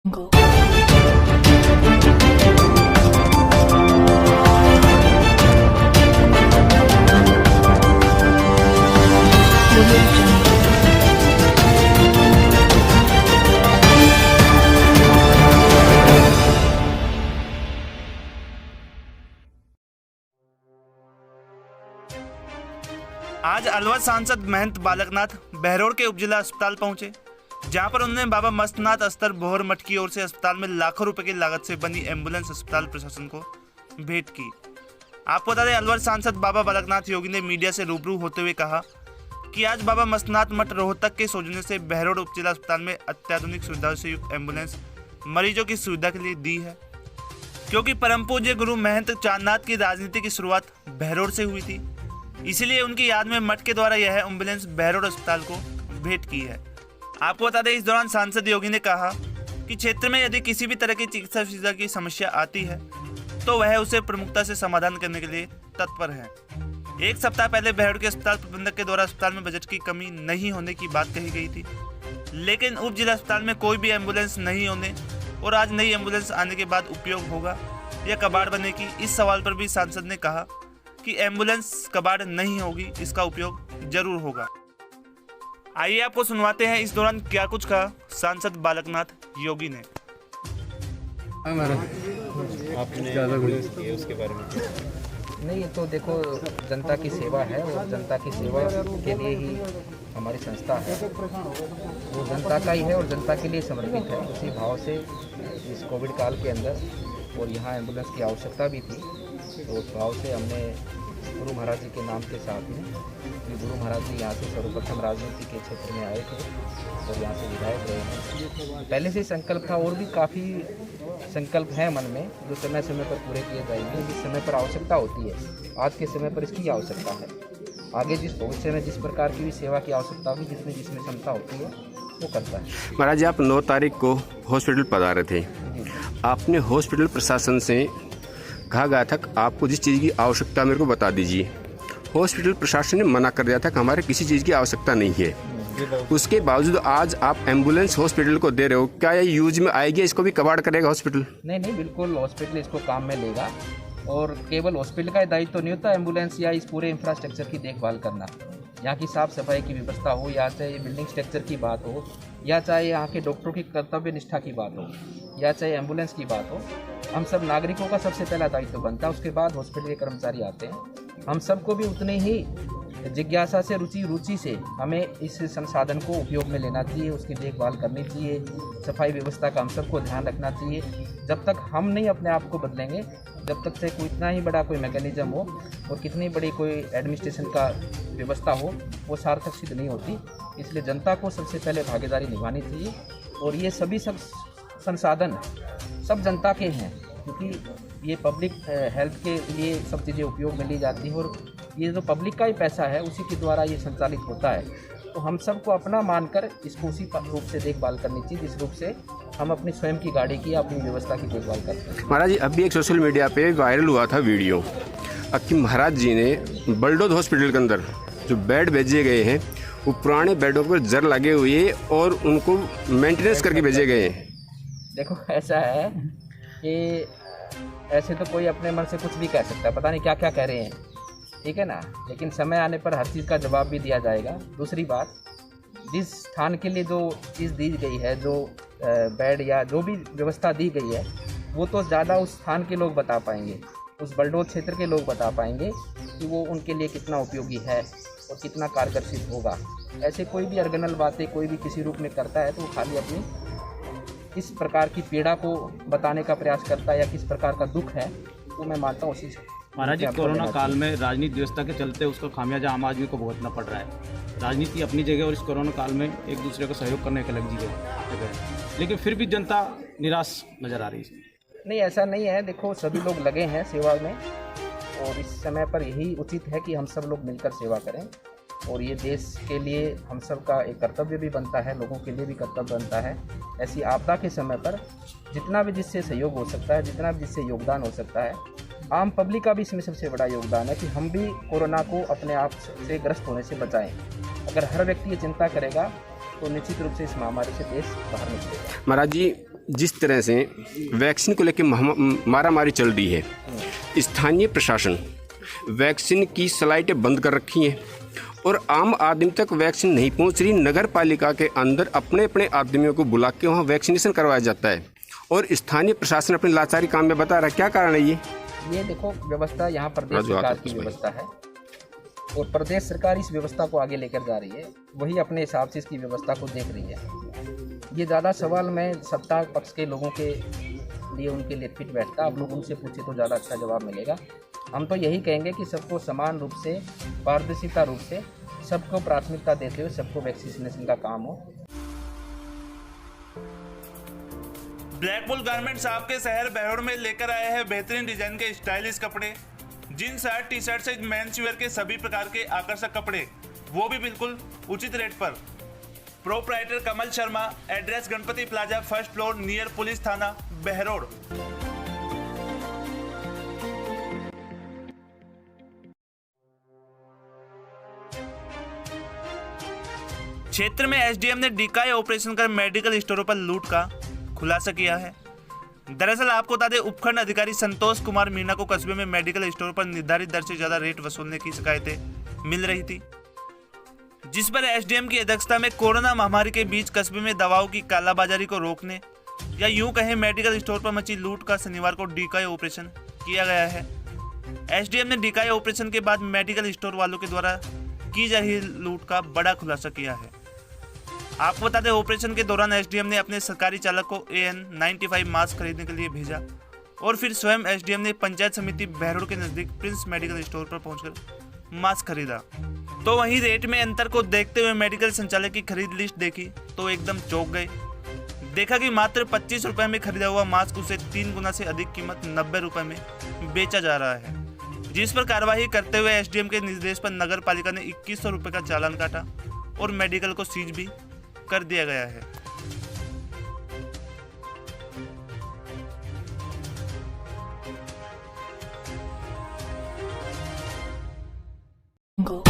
आज अलवर सांसद महंत बालकनाथ बहरोड़ के उपजिला अस्पताल पहुंचे, जहां पर उन्होंने बाबा मस्तनाथ अस्तर बोहर मठ की ओर से अस्पताल में लाखों रुपए की लागत से बनी एम्बुलेंस अस्पताल प्रशासन को भेंट की। आपको बता दें, अलवर सांसद बाबा बालकनाथ योगी ने मीडिया से रूबरू होते हुए कहा कि आज बाबा मस्तनाथ मठ रोहतक के सौजन्य से बहरोड़ उपजिला अस्पताल में अत्याधुनिक सुविधाओं से युक्त एम्बुलेंस मरीजों की सुविधा के लिए दी है, क्योंकि परम पूज्य गुरु महंत चांदनाथ की राजनीति की शुरुआत बहरोड़ से हुई थी। इसीलिए उनकी याद में मठ के द्वारा यह एम्बुलेंस बहरोड़ अस्पताल को भेंट की है। आपको बता दें, इस दौरान सांसद योगी ने कहा कि क्षेत्र में यदि किसी भी तरह की चिकित्सा सुविधा की समस्या आती है तो वह उसे प्रमुखता से समाधान करने के लिए तत्पर है। एक सप्ताह पहले बहरोड़ के अस्पताल प्रबंधक के द्वारा अस्पताल में बजट की कमी नहीं होने की बात कही गई थी, लेकिन उप जिला अस्पताल में कोई भी एम्बुलेंस नहीं होने और आज नई एम्बुलेंस आने के बाद उपयोग होगा या कबाड़ बनेगी, इस सवाल पर भी सांसद ने कहा कि एम्बुलेंस कबाड़ नहीं होगी, इसका उपयोग जरूर होगा। आइए आपको सुनवाते हैं इस दौरान क्या कुछ कहा सांसद बालकनाथ योगी ने। आपने एम्बुलेंस की है, उसके बारे में नहीं, ये तो देखो जनता की सेवा है और जनता की सेवा के लिए ही हमारी संस्था है। वो जनता का ही है और जनता के लिए समर्पित है। उसी भाव से इस कोविड काल के अंदर और यहाँ एम्बुलेंस की आवश्यकता भी थी, तो उस भाव से हमने गुरु महाराज जी के नाम के साथ में कि गुरु महाराज जी यहाँ से सर्वप्रथम राजनीति के क्षेत्र में आए थे और यहाँ से विधायक रहे हैं। पहले से संकल्प था और भी काफ़ी संकल्प हैं मन में जो समय समय पर पूरे किए जाएंगे। जिस समय पर आवश्यकता होती है, आज के समय पर इसकी आवश्यकता है। आगे जिस भविष्य में जिस प्रकार की भी सेवा की आवश्यकता होगी, जिसमें क्षमता होती है वो करता है। महाराज जी, आप 9 तारीख को हॉस्पिटल पधारे थे। आपने हॉस्पिटल प्रशासन से कहा गया था कि आपको जिस चीज़ की आवश्यकता मेरे को बता दीजिए। हॉस्पिटल प्रशासन ने मना कर दिया था कि हमारे किसी चीज़ की आवश्यकता नहीं है। उसके बावजूद आज आप एम्बुलेंस हॉस्पिटल को दे रहे हो, क्या ये यूज में आएगी? इसको भी कबाड़ करेगा हॉस्पिटल? नहीं, बिल्कुल हॉस्पिटल इसको काम में लेगा और केवल हॉस्पिटल का दायित्व तो नहीं होता एम्बुलेंस या इस पूरे इंफ्रास्ट्रक्चर की देखभाल करना। यहाँ की साफ़ सफाई की व्यवस्था हो, या चाहे बिल्डिंग स्ट्रक्चर की बात हो, या चाहे यहाँ के डॉक्टरों की कर्तव्य निष्ठा की बात हो, या चाहे एम्बुलेंस की बात हो, हम सब नागरिकों का सबसे पहला दायित्व बनता है। उसके बाद हॉस्पिटल के कर्मचारी आते हैं। हम सबको भी उतने ही जिज्ञासा से, रुचि से हमें इस संसाधन को उपयोग में लेना चाहिए, उसकी देखभाल करनी चाहिए, सफाई व्यवस्था का हम सबको ध्यान रखना चाहिए। जब तक हम नहीं अपने आप को बदलेंगे, जब तक से कोई इतना ही बड़ा कोई मैकेनिज्म हो और कितनी बड़ी कोई एडमिनिस्ट्रेशन का व्यवस्था हो, वो सार्थक सिद्ध नहीं होती। इसलिए जनता को सबसे पहले भागीदारी निभानी चाहिए और ये सभी सब संसाधन सब जनता के हैं, क्योंकि ये पब्लिक हेल्थ के लिए सब चीज़ें उपयोग में ली जाती हैं और ये जो पब्लिक का ही पैसा है उसी के द्वारा ये संचालित होता है। तो हम सबको अपना मानकर इसको उसी रूप से देखभाल करनी चाहिए जिस रूप से हम अपनी स्वयं की गाड़ी की, अपनी व्यवस्था की देखभाल करते हैं। महाराज जी, अभी एक सोशल मीडिया पे वायरल हुआ था वीडियो कि महाराज जी ने बलडोद हॉस्पिटल के अंदर जो बेड भेजे गए हैं वो पुराने बेडों पर जर लगे हुए हैं और उनको मेंटेनेंस करके भेजे गए हैं। देखो, ऐसा है कि ऐसे तो कोई अपने मन से कुछ भी कह सकता है, पता नहीं क्या क्या कह रहे हैं, ठीक है ना, लेकिन समय आने पर हर चीज़ का जवाब भी दिया जाएगा। दूसरी बात, जिस स्थान के लिए जो चीज़ दी गई है, जो बेड या जो भी व्यवस्था दी गई है, वो तो ज़्यादा उस स्थान के लोग बता पाएंगे, उस बलडोद क्षेत्र के लोग बता पाएंगे कि वो उनके लिए कितना उपयोगी है और कितना कारगर सिद्ध होगा। ऐसे कोई भी अर्गनल बातें कोई भी किसी रूप में करता है तो वो खाली अपनी किस प्रकार की पीड़ा को बताने का प्रयास करता है या किस प्रकार का दुख है, वो मैं मानता हूँ उसी से। महाराज जी, कोरोना काल में राजनीति व्यवस्था के चलते उसका खामियाजा आम आदमी को भुगतना पड़ रहा है। राजनीति अपनी जगह और इस कोरोना काल में एक दूसरे को सहयोग करने की अलग जगह है, लेकिन फिर भी जनता निराश नजर आ रही है। नहीं, ऐसा नहीं है। देखो, सभी लोग लगे हैं सेवा में और इस समय पर यही उचित है कि हम सब लोग मिलकर सेवा करें और ये देश के लिए हम सब का एक कर्तव्य भी बनता है, लोगों के लिए भी कर्तव्य बनता है। ऐसी आपदा के समय पर जितना भी जिससे सहयोग हो सकता है, जितना भी जिससे योगदान हो सकता है, आम पब्लिक का भी इसमें सबसे बड़ा योगदान है कि हम भी कोरोना को अपने आप से ग्रस्त होने से बचाएं। अगर हर व्यक्ति ये चिंता करेगा तो निश्चित रूप से इस महामारी से देश बाहर निकलेगा। महाराज जी, जिस तरह से वैक्सीन को लेकर मारामारी चल रही है, स्थानीय प्रशासन वैक्सीन की स्लाइटें बंद कर रखी हैं और आम आदमी तक वैक्सीन नहीं पहुंच रही। नगर पालिका के अंदर अपने अपने आदमियों को बुला के वहाँ वैक्सीनेशन करवाया जाता है और स्थानीय प्रशासन अपनी लाचारी काम में बता रहा है। क्या कारण है ये देखो, व्यवस्था यहाँ प्रदेश सरकार की व्यवस्था है और प्रदेश सरकार इस व्यवस्था को आगे लेकर जा रही है, वही अपने हिसाब से इसकी व्यवस्था को देख रही है। ये ज़्यादा सवाल मैं सत्ता पक्ष के लोगों के लिए उनके लिए फिट बैठता, आप लोग उनसे पूछे तो ज़्यादा अच्छा जवाब मिलेगा। हम तो यही कहेंगे कि सबको समान रूप से, पारदर्शिता रूप से, सबको प्राथमिकता देते हुए सबको वैक्सीनेशन का काम हो। ब्लैक बुल गारमेंट्स आपके शहर बहरोड में लेकर आए हैं बेहतरीन डिजाइन के स्टाइलिश कपड़े, जींस शर्ट टी शर्ट से मेंस वेयर के सभी प्रकार के आकर्षक कपड़े, वो भी बिल्कुल उचित रेट पर। Proprietor Kamal Sharma, address Ganpati Plaza, first floor, near police थाना, बहरोड। क्षेत्र में एसडीएम ने डीकाई ऑपरेशन कर मेडिकल स्टोरों पर लूट का खुलासा किया है। दरअसल आपको बता दें, उपखंड अधिकारी संतोष कुमार मीणा को कस्बे में मेडिकल स्टोर पर निर्धारित दर से ज्यादा रेट वसूलने की शिकायतें मिल रही थी, जिस पर एसडीएम की अध्यक्षता में कोरोना महामारी के बीच कस्बे में दवाओं की कालाबाजारी को रोकने या यूं कहें मेडिकल स्टोर पर मची लूट का शनिवार को डीकाई ऑपरेशन किया गया है। एसडीएम ने डीकाई ऑपरेशन के बाद मेडिकल स्टोर वालों के द्वारा की जा रही लूट का बड़ा खुलासा किया है। आपको बता दें, ऑपरेशन के दौरान एसडीएम ने अपने सरकारी चालक को AN95 मास्क खरीदने के लिए भेजा और फिर स्वयं एसडीएम ने पंचायत समिति बहरोड के नजदीक प्रिंस मेडिकल स्टोर पर पहुंचकर मास्क खरीदा। तो वहीं रेट में अंतर को देखते हुए मेडिकल संचालक की खरीद लिस्ट देखी तो एकदम चौंक गए। देखा कि मात्र 25 रुपए में खरीदा हुआ मास्क उसे 3 गुना से अधिक कीमत 90 रुपए में बेचा जा रहा है, जिस पर कार्रवाई करते हुए एसडीएम के निर्देश पर नगर पालिका ने 2100 रुपए का चालान काटा और मेडिकल को सीज भी कर दिया गया है। Go.